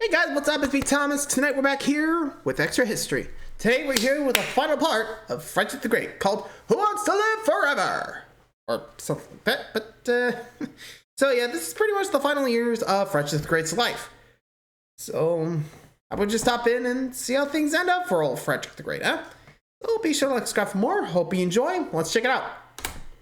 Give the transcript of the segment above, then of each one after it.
Hey guys, what's up? It's me, Thomas. Tonight we're back here with Extra History. Today we're here with the final part of Frederick the Great called Who Wants to Live Forever? Or something like that, but so yeah, this is pretty much the final years of Frederick the Great's life. So I would just stop in and see how things end up for old Frederick the Great, huh? So be sure to like, subscribe for more. Hope you enjoy. Let's check it out.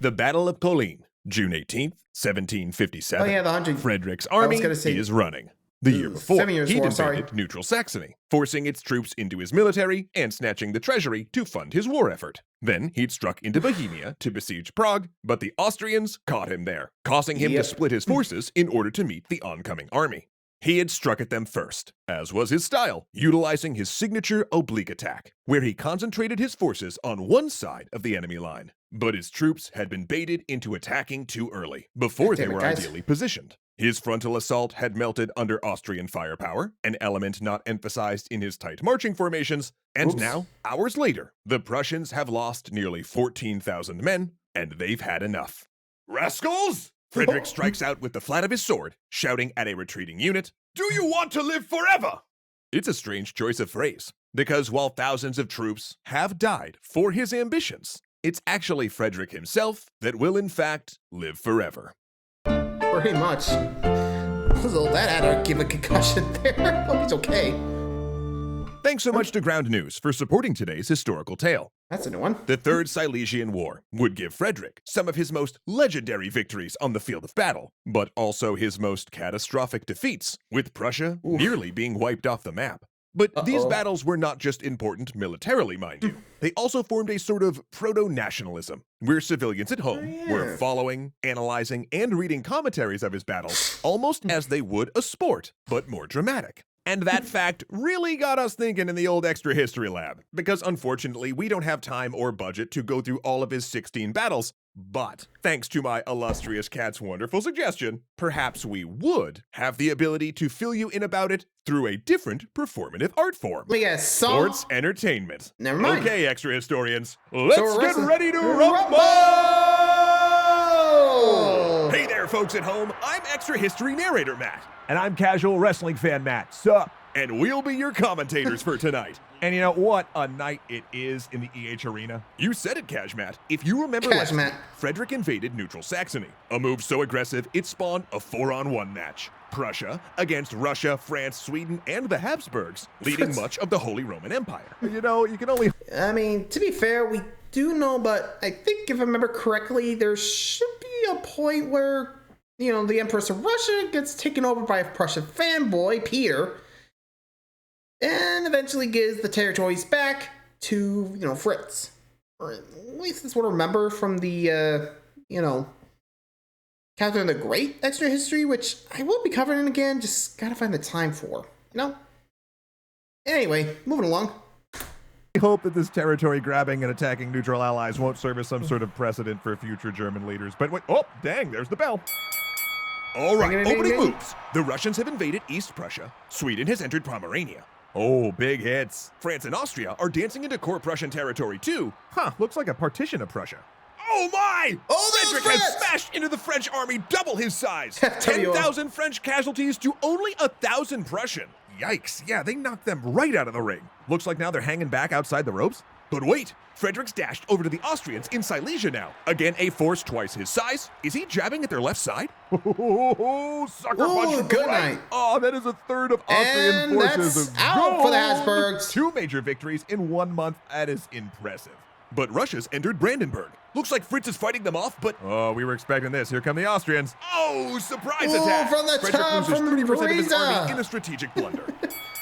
The Battle of Colline, June 18th, 1757. Oh yeah, the 100. Frederick's army is running. The year before, 7 years he war, invaded neutral Saxony, forcing its troops into his military and snatching the treasury to fund his war effort. Then he'd struck into Bohemia to besiege Prague, but the Austrians caught him there, causing him to split his forces in order to meet the oncoming army. He had struck at them first, as was his style, utilizing his signature oblique attack, where he concentrated his forces on one side of the enemy line. But his troops had been baited into attacking too early, before they were ideally positioned. His frontal assault had melted under Austrian firepower, an element not emphasized in his tight marching formations, and now, hours later, the Prussians have lost nearly 14,000 men, and they've had enough. Rascals! Frederick strikes out with the flat of his sword, shouting at a retreating unit, "Do you want to live forever?" It's a strange choice of phrase, because while thousands of troops have died for his ambitions, it's actually Frederick himself that will in fact live forever. Pretty much. So that had to give a concussion there. Hope he's okay. Thanks so much to Ground News for supporting today's historical tale. That's a new one. The Third Silesian War would give Frederick some of his most legendary victories on the field of battle, but also his most catastrophic defeats, with Prussia nearly being wiped off the map. But these battles were not just important militarily, mind you. They also formed a sort of proto-nationalism, where civilians at home were following, analyzing, and reading commentaries of his battles, almost as they would a sport, but more dramatic. And that fact really got us thinking in the old extra history lab, because unfortunately we don't have time or budget to go through all of his 16 battles, but thanks to my illustrious cat's wonderful suggestion, perhaps we would have the ability to fill you in about it through a different performative art form. Sports entertainment. Never mind. Okay, extra historians, let's get ready to rumble! Hey there, folks at home. I'm extra history narrator Matt. And I'm casual wrestling fan Matt. Sup? And we'll be your commentators for tonight. And you know what a night it is in the EH Arena? You said it, Kazmat. If you remember last week, Frederick invaded neutral Saxony. A move so aggressive, it spawned a 4-on-1 match. Prussia against Russia, France, Sweden, and the Habsburgs, leading much of the Holy Roman Empire. You know, you can only... I mean, to be fair, we do know, but I think if I remember correctly, there should be a point where, you know, the Empress of Russia gets taken over by a Prussian fanboy, Peter, and eventually gives the territories back to, you know, Fritz. Or at least that's what I remember from the, you know, Catherine the Great extra history, which I will be covering again, just gotta find the time for, you know? Anyway, moving along. I hope that this territory grabbing and attacking neutral allies won't serve as some sort of precedent for future German leaders. But wait, oh, dang, there's the bell. All right, opening moves. The Russians have invaded East Prussia. Sweden has entered Pomerania. Oh, big hits. France and Austria are dancing into core Prussian territory too. Huh, looks like a partition of Prussia. Oh my! Oh, Frederick has smashed into the French army double his size. 10,000 French casualties to only 1,000 Prussian. Yikes, yeah, they knocked them right out of the ring. Looks like now they're hanging back outside the ropes. But wait, Frederick's dashed over to the Austrians in Silesia now. Again, a force twice his size. Is he jabbing at their left side? Oh, sucker punch. Good night. Oh, that is a third of Austrian forces. That's out for the Habsburgs. 2 major victories in 1 month. That is impressive. But Russia's entered Brandenburg. Looks like Fritz is fighting them off, but... Oh, we were expecting this. Here come the Austrians. Oh, surprise attack! From the Frederick top, loses from 30% of his Riesa. army in a strategic blunder.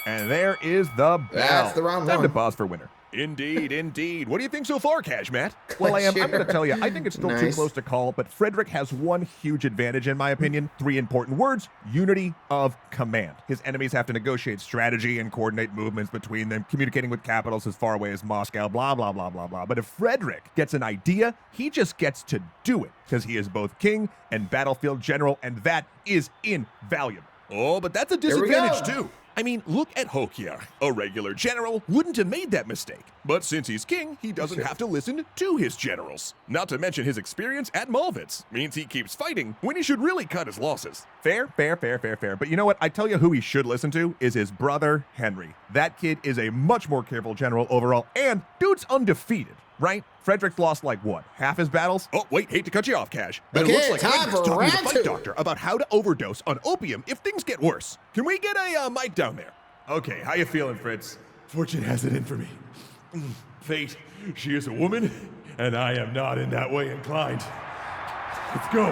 And there is the bell. That's the round Time one. to pause for winner. Indeed, indeed. What do you think so far, Kazmat? Well, I'm going to tell you, I think it's still too Nice. close to call, but Frederick has one huge advantage, in my opinion. 3 important words: unity of command. His enemies have to negotiate strategy and coordinate movements between them, communicating with capitals as far away as Moscow, blah, blah, blah, blah, blah. But if Frederick gets an idea, he just gets to do it, because he is both king and battlefield general, and that is invaluable. Oh, but that's a disadvantage too. I mean, look at Hokier. A regular general wouldn't have made that mistake. But since he's king, he doesn't have to listen to his generals. Not to mention his experience at Malvitz means he keeps fighting when he should really cut his losses. Fair. But you know what? I tell you who he should listen to is his brother, Henry. That kid is a much more careful general overall, and dude's undefeated, right? Frederick's lost like what, half his battles? Oh, wait, hate to cut you off, Cash. But Okay, it looks like time Henry's for talking to the round fight two. doctor about how to overdose on opium if things get worse. Can we get a mic down there? Okay, how you feeling, Fritz? Fortune has it in for me. Fate, she is a woman, and I am not in that way inclined. Let's go.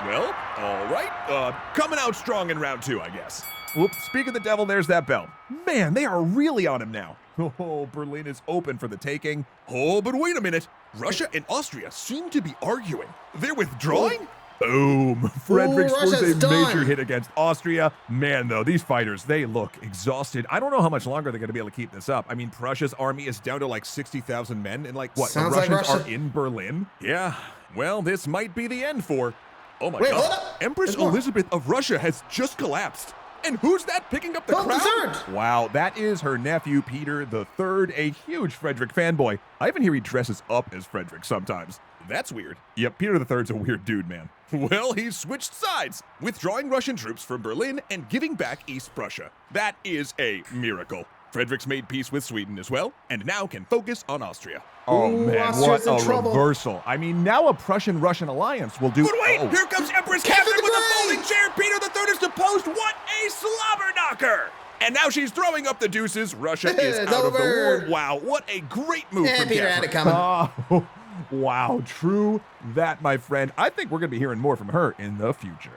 Well, all right. Coming out strong in round 2, I guess. Whoop, speak of the devil, there's that bell. Man, they are really on him now. Oh, Berlin is open for the taking. Oh, but wait a minute. Russia and Austria seem to be arguing. They're withdrawing? Boom! Frederick scores Russia's a done. major hit against Austria. Man, though, these fighters, they look exhausted. I don't know how much longer they're going to be able to keep this up. I mean, Prussia's army is down to like 60,000 men, and like, what, Sounds the like Russians Russia. are in Berlin? Yeah. Well, this might be the end for... Oh my Wait, hold god. up. Empress There's more. Elizabeth of Russia has just collapsed. And who's that picking up the Well crown? deserved. Wow, that is her nephew, Peter III, a huge Frederick fanboy. I even hear he dresses up as Frederick sometimes. That's weird. Yep, Peter III's a weird dude, man. Well, he's switched sides, withdrawing Russian troops from Berlin and giving back East Prussia. That is a miracle. Frederick's made peace with Sweden as well, and now can focus on Austria. Oh Ooh, man, Austria's what in a trouble. reversal. I mean, now a Prussian-Russian alliance will do... But wait, oh. here comes Empress Catherine Catherine with the a folding Great! chair. Peter III is deposed. What a slobber knocker! And now she's throwing up the deuces. Russia is It's out of the war. over. Wow, what a great move Yeah, from Peter had Catherine. it coming. Oh, wow, true that, my friend. I think we're going to be hearing more from her in the future.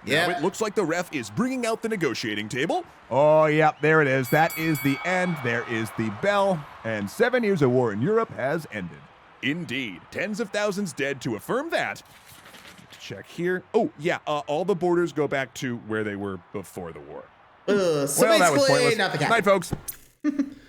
Now Yeah. it looks like the ref is bringing out the negotiating table. Oh, yep, there it is. That is the end. There is the bell. And 7 years of war in Europe has ended. Indeed, tens of thousands dead to affirm that. Check here. Oh, yeah, all the borders go back to where they were before the war. So Well, that was basically, pointless. not the Night, folks.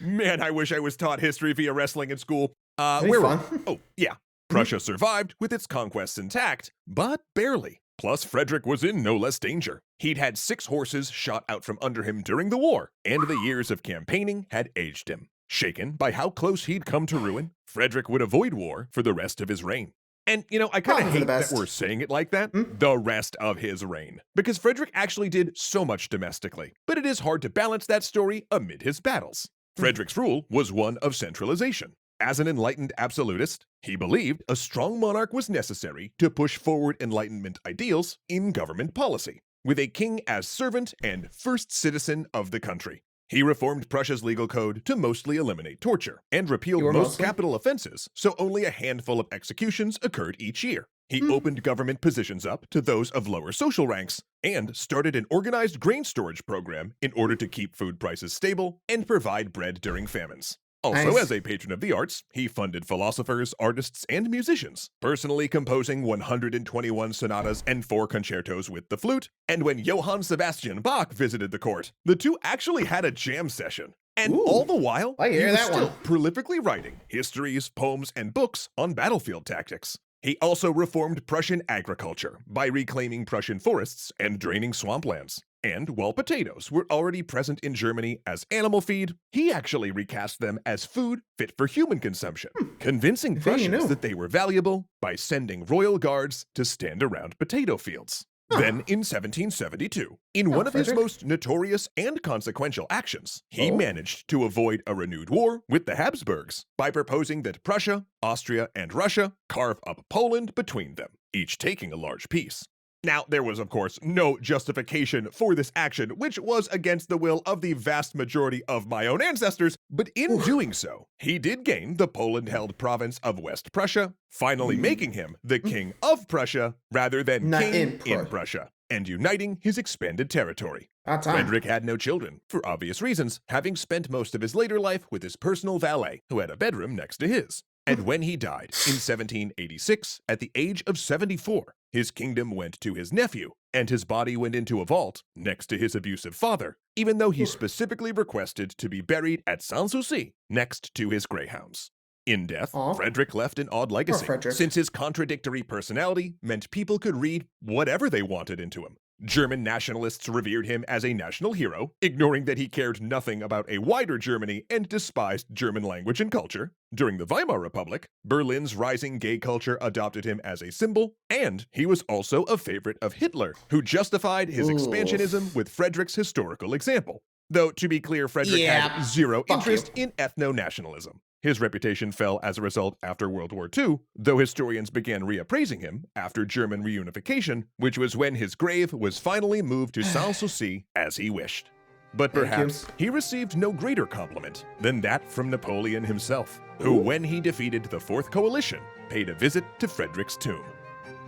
Man, I wish I was taught history via wrestling in school. That'd be Where were fun. we? Oh, yeah. Prussia survived with its conquests intact, but barely. Plus, Frederick was in no less danger. He'd had 6 horses shot out from under him during the war, and the years of campaigning had aged him. Shaken by how close he'd come to ruin, Frederick would avoid war for the rest of his reign. And, you know, I kind Probably of for the hate that best. we're saying it like that, the rest of his reign. Because Frederick actually did so much domestically, but it is hard to balance that story amid his battles. Frederick's rule was one of centralization. As an enlightened absolutist, he believed a strong monarch was necessary to push forward Enlightenment ideals in government policy, with a king as servant and first citizen of the country. He reformed Prussia's legal code to mostly eliminate torture, and repealed You were most mostly? capital offenses, so only a handful of executions occurred each year. He opened government positions up to those of lower social ranks, and started an organized grain storage program in order to keep food prices stable and provide bread during famines. Also, Nice. as a patron of the arts, he funded philosophers, artists, and musicians, personally composing 121 sonatas and 4 concertos with the flute. And when Johann Sebastian Bach visited the court, the two actually had a jam session. And Ooh, all the while, I he hear was that still one. prolifically writing histories, poems, and books on battlefield tactics. He also reformed Prussian agriculture by reclaiming Prussian forests and draining swamplands. And while potatoes were already present in Germany as animal feed, he actually recast them as food fit for human consumption, convincing If only you Prussians knew. that they were valuable by sending royal guards to stand around potato fields. Then, in 1772, in one of his Frederick. most notorious and consequential actions, he Oh. managed to avoid a renewed war with the Habsburgs by proposing that Prussia, Austria, and Russia carve up Poland between them, each taking a large piece. Now, there was, of course, no justification for this action, which was against the will of the vast majority of my own ancestors, but in doing so, he did gain the Poland-held province of West Prussia, finally making him the king of Prussia rather than Not king in in Prussia, and uniting his expanded territory. About time. Frederick had no children, for obvious reasons, having spent most of his later life with his personal valet, who had a bedroom next to his. And when he died in 1786, at the age of 74, his kingdom went to his nephew, and his body went into a vault next to his abusive father, even though he specifically requested to be buried at Sanssouci next to his greyhounds. In death, Aw. Frederick left an odd legacy, Frederick. since his contradictory personality meant people could read whatever they wanted into him. German nationalists revered him as a national hero, ignoring that he cared nothing about a wider Germany and despised German language and culture. During the Weimar Republic, Berlin's rising gay culture adopted him as a symbol, and he was also a favorite of Hitler, who justified his expansionism with Frederick's historical example. Though, to be clear, Frederick had zero interest in ethno-nationalism. His reputation fell as a result after World War II, though historians began reappraising him after German reunification, which was when his grave was finally moved to Sanssouci as he wished. But perhaps he received no greater compliment than that from Napoleon himself, who, when he defeated the Fourth Coalition, paid a visit to Frederick's tomb.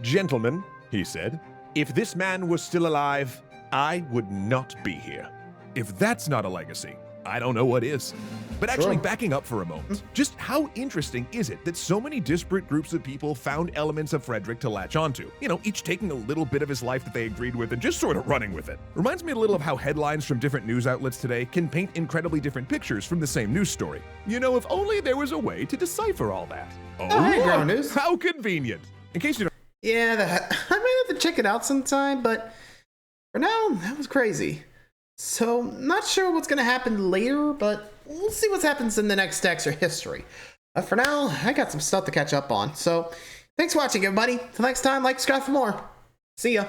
"Gentlemen," he said, "if this man was still alive, I would not be here." If that's not a legacy, I don't know what is. But actually, backing up for a moment, just how interesting is it that so many disparate groups of people found elements of Frederick to latch onto? You know, each taking a little bit of his life that they agreed with and just sort of running with it. Reminds me a little of how headlines from different news outlets today can paint incredibly different pictures from the same news story. You know, if only there was a way to decipher all that. Hey, Ground News. How convenient. In case you don't... Yeah, I might have to check it out sometime, but for now, that was crazy. So, not sure what's going to happen later, but we'll see what happens in the next Extra History. For now, I got some stuff to catch up on. So, thanks for watching, everybody. Till next time, like, subscribe for more. See ya.